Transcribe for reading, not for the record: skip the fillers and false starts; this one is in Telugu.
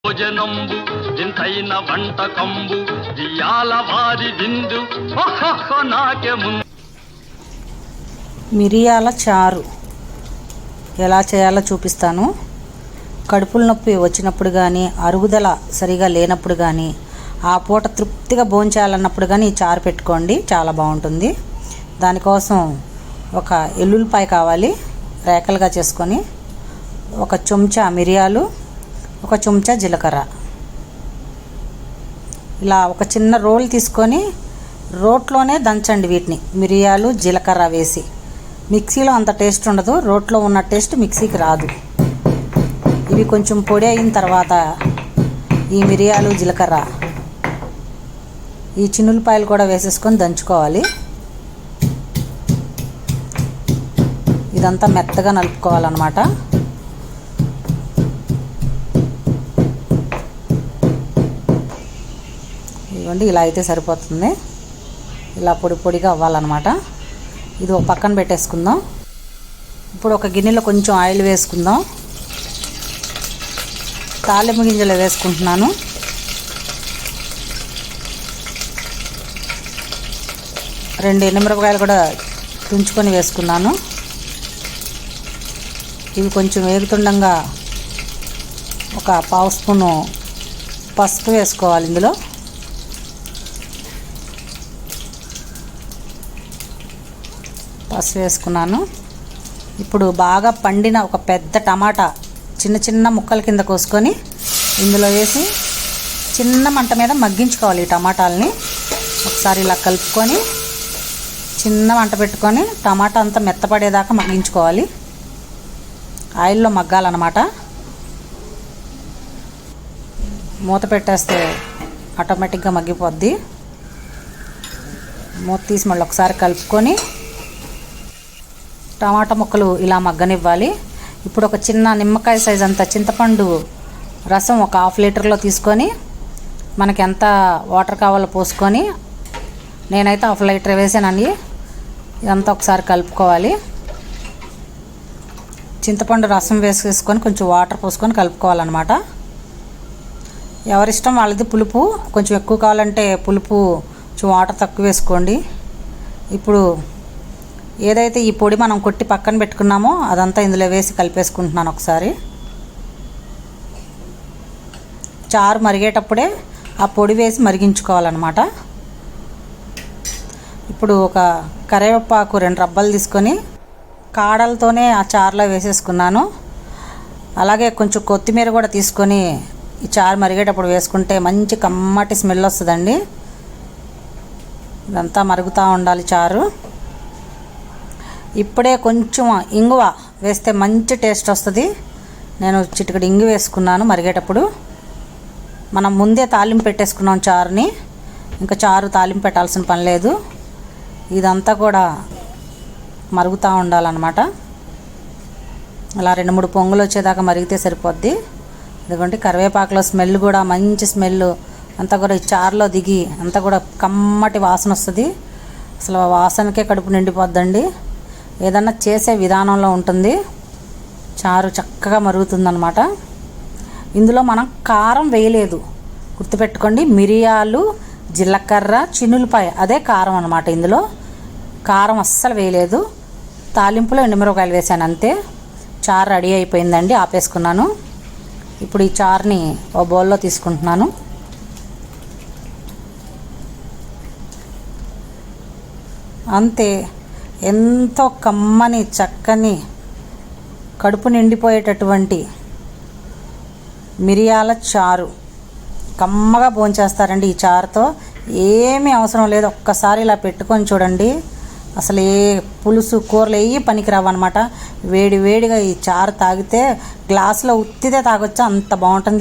భోజనంబు వింతైన వంటకంబు దియాల వారి విందు నాకే ముందు. మిరియాల చారు ఎలా చేయాలో చూపిస్తాను. కడుపుల నొప్పి వచ్చినప్పుడు కానీ, అరుగుదల సరిగా లేనప్పుడు కానీ, ఆ పూట తృప్తిగా భోంచేయాలన్నప్పుడు కానీ ఈ చారు పెట్టుకోండి, చాలా బాగుంటుంది. దానికోసం ఒక ఎల్లుల్లిపాయ కావాలి, రేకలుగా చేసుకొని, ఒక చెంచా మిరియాలు, ఒక చెంచా జీలకర్ర. ఇలా ఒక చిన్న రోల్ తీసుకొని రోట్లోనే దంచండి వీటిని, మిరియాలు జీలకర్ర వేసి. మిక్సీలో అంత టేస్ట్ ఉండదు, రోట్లో ఉన్న టేస్ట్ మిక్సీకి రాదు. ఇవి కొంచెం పొడి అయిన తర్వాత ఈ మిరియాలు జీలకర్ర, ఈ చిన్నులపాయలు కూడా వేసేసుకొని దంచుకోవాలి. ఇదంతా మెత్తగా నలుపుకోవాలన్నమాట. ఇవ్వండి, ఇలా అయితే సరిపోతుంది. ఇలా పొడి పొడిగా అవ్వాలన్నమాట. ఇది ఒక పక్కన పెట్టేసుకుందాం. ఇప్పుడు ఒక గిన్నెలో కొంచెం ఆయిల్ వేసుకుందాం. తాలింపు గింజలు వేసుకుంటున్నాను. రెండు ఎండుమిరపకాయలు కూడా తుంచుకొని వేసుకున్నాను. ఇవి కొంచెం వేగుతుండగా ఒక పావు స్పూను పసుపు వేసుకోవాలి. ఇందులో పసుపు వేసుకున్నాను. ఇప్పుడు బాగా పండిన ఒక పెద్ద టమాటా చిన్న చిన్న ముక్కల కింద కోసుకొని ఇందులో వేసి చిన్న మంట మీద మగ్గించుకోవాలి. ఈ టమాటాలని ఒకసారి ఇలా కలుపుకొని చిన్న మంట పెట్టుకొని టమాటా అంతా మెత్తపడేదాకా మగ్గించుకోవాలి. ఆయిల్లో మగ్గాలన్నమాట. మూత పెట్టేస్తే ఆటోమేటిక్గా మగ్గిపోద్ది. మూత తీసి మళ్ళీ ఒకసారి కలుపుకొని టమాటా ముక్కలు ఇలా మగ్గనివ్వాలి. ఇప్పుడు ఒక చిన్న నిమ్మకాయ సైజ్ అంత చింతపండు రసం ఒక హాఫ్ లీటర్లో తీసుకొని మనకి ఎంత వాటర్ కావాలో పోసుకొని, నేనైతే హాఫ్ లీటర్ వేసానండి. ఇదంతా ఒకసారి కలుపుకోవాలి. చింతపండు రసం వేసేసుకొని కొంచెం వాటర్ పోసుకొని కలుపుకోవాలన్నమాట. ఎవరిష్టం వాళ్ళది. పులుపు కొంచెం ఎక్కువ కావాలంటే పులుపు కొంచెం వాటర్ తక్కువ వేసుకోండి. ఇప్పుడు ఏదైతే ఈ పొడి మనం కొట్టి పక్కన పెట్టుకున్నామో అదంతా ఇందులో వేసి కలిపేసుకుంటున్నాను ఒకసారి. చారు మరిగేటప్పుడే ఆ పొడి వేసి మరిగించుకోవాలన్నమాట. ఇప్పుడు ఒక కరివేపాకు 2 రబ్బలు తీసుకొని కాడలతోనే ఆ చారులో వేసేసుకున్నాను. అలాగే కొంచెం కొత్తిమీర కూడా తీసుకొని ఈ చారు మరిగేటప్పుడు వేసుకుంటే మంచి కమ్మటి స్మెల్ వస్తుందండి. ఇదంతా మరుగుతూ ఉండాలి చారు. ఇప్పుడే కొంచెం ఇంగువ వేస్తే మంచి టేస్ట్ వస్తుంది. నేను చిటికెడు ఇంగు వేసుకున్నాను మరిగేటప్పుడు. మనం ముందే తాలింపు పెట్టేసుకున్నాం చారుని, ఇంకా చారు తాలింపు పెట్టాల్సిన పని లేదు. ఇదంతా కూడా మరుగుతూ ఉండాలన్నమాట. అలా 2-3 పొంగులు వచ్చేదాకా మరిగితే సరిపోద్ది. ఎందుకంటే కరివేపాకులో స్మెల్ కూడా మంచి స్మెల్ అంతా కూడా ఈ చారులో దిగి అంతా కూడా కమ్మటి వాసన వస్తుంది. అసలు వాసనకే కడుపు నిండిపోద్దండి. ఏదన్నా చేసే విధానంలో ఉంటుంది. చారు చక్కగా మరుగుతుందన్నమాట. ఇందులో మనం కారం వేయలేదు, గుర్తుపెట్టుకోండి. మిరియాలు జీలకర్ర చిన్నులపాయ అదే కారం అన్నమాట. ఇందులో కారం అస్సలు వేయలేదు. తాలింపులో ఎండుమిరపకాయలు వేసాను అంతే. చారు రెడీ అయిపోయిందండి, ఆపేసుకున్నాను. ఇప్పుడు ఈ చారుని ఓ బౌల్లో తీసుకుంటున్నాను. అంతే, ఎంతో కమ్మని చక్కని కడుపు నిండిపోయేటటువంటి మిరియాల చారు. కమ్మగా భోంచేస్తారండి ఈ చారుతో. ఏమీ అవసరం లేదు, ఒక్కసారి ఇలా పెట్టుకొని చూడండి. అసలు ఏ పులుసు కూరలు ఏవి పనికిరావు అనమాట. వేడి వేడిగా ఈ చారు తాగితే గ్లాసులో ఉత్తిదే తాగొచ్చా, అంత బాగుంటుంది.